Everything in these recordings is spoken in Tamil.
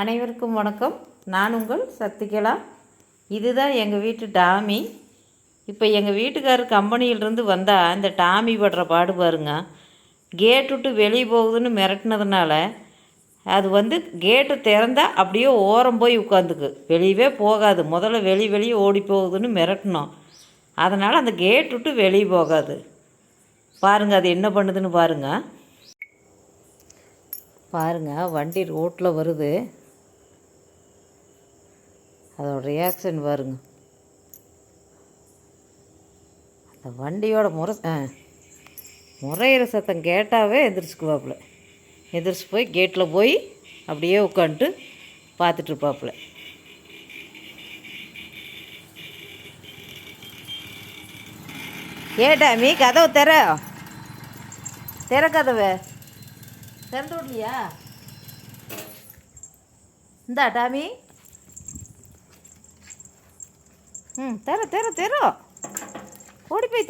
அனைவருக்கும் வணக்கம். நான் உங்கள் சக்திகலா. இதுதான் எங்கள் வீட்டு டாமி. இப்போ எங்கள் வீட்டுக்காரர் கம்பெனியிலிருந்து வந்தால் இந்த டாமி படுற பாடு பாருங்க. கேட்டு விட்டு வெளியே போகுதுன்னு மிரட்டினதுனால அது கேட்டு திறந்தால் அப்படியே ஓரம் போய் உட்காந்துக்கு, வெளியவே போகாது. முதல்ல வெளியே ஓடி போகுதுன்னு மிரட்டினோம். அதனால் அந்த கேட்டு விட்டு வெளியே போகாது. பாருங்கள் அது என்ன பண்ணுதுன்னு பாருங்கள். வண்டி ரோட்டில் வருது, அதோட ரியாக்ஷன் பாருங்க. அந்த வண்டியோட முறையிற சத்தம் கேட்டாவே எந்திரிச்சுக்குவாப்புல. எந்திரிச்சு போய் கேட்டில் போய் அப்படியே உட்காந்துட்டு பார்த்துட்ருப்பாப்புல. டாமி கதவை திற கதவை திறந்து விடலையா? இந்தா டாமி, தெர ஓடி போய்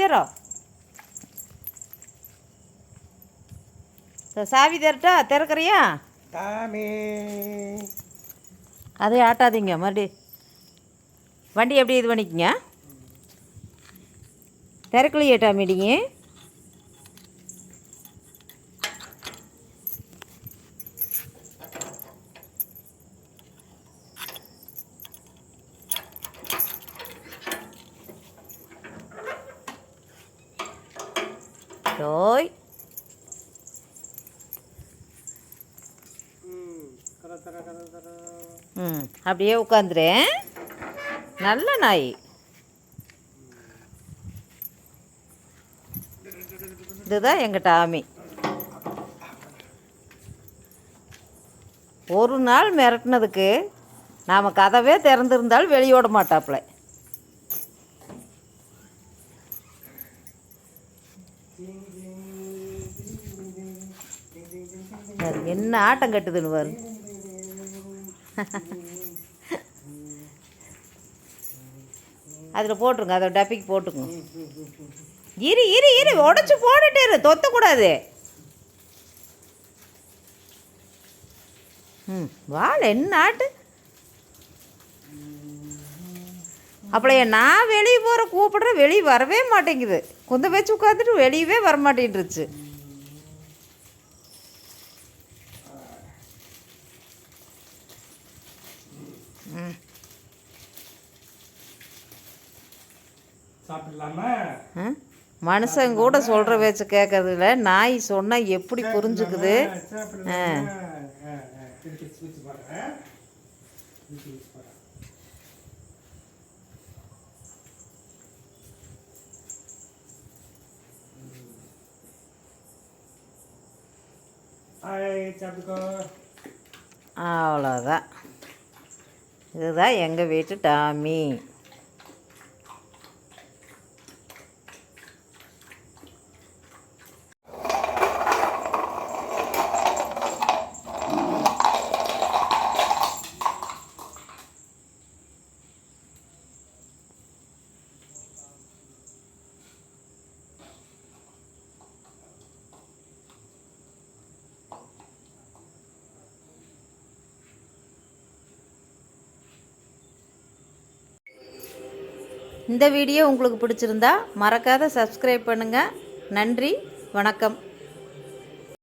சாவி தரட்டா? திறக்கிறியா? அதை ஆட்டாதீங்க, மறுபடி வண்டி எப்படி இது பண்ணிக்கங்க. திறக்கலையே டாமிடிங்க. டோய், அப்படியே உட்காந்துறேன். நல்ல நாய். இதுதான் எங்கள் டாமி. ஒரு நாள் மிரட்டினதுக்கு நாம் கதவே திறந்துருந்தாலும் வெளியோட மாட்டாப்புல. என்ன ஆட்டம் கட்டுதுன்னு பாரு. அதில் போட்டுருங்க, அதை டப்பிக்கு போட்டுங்க. இரு உடச்சி போட்டுட்டு இரு, தொத்தக்கூடாது. வாழ என்ன ஆட்டு. அப்படியே நான் வெளியே போகிற கூப்பிடுறேன், வெளியே வரவே மாட்டேங்குது. குந்த வச்சு உட்காந்துட்டு வெளியவே வரமாட்டேன்ருச்சு. மனுஷன் கூட சொல்கிற பேச்சு கேட்கறதில்ல, நாய் சொன்னால் எப்படி புரிஞ்சுக்குது. அவ்வளோதான். இதுதான் எங்கள் வீட்டு டாமி. இந்த வீடியோ உங்களுக்கு பிடிச்சிருந்தா மறக்காத சப்ஸ்கிரைப் பண்ணுங்கள். நன்றி, வணக்கம்.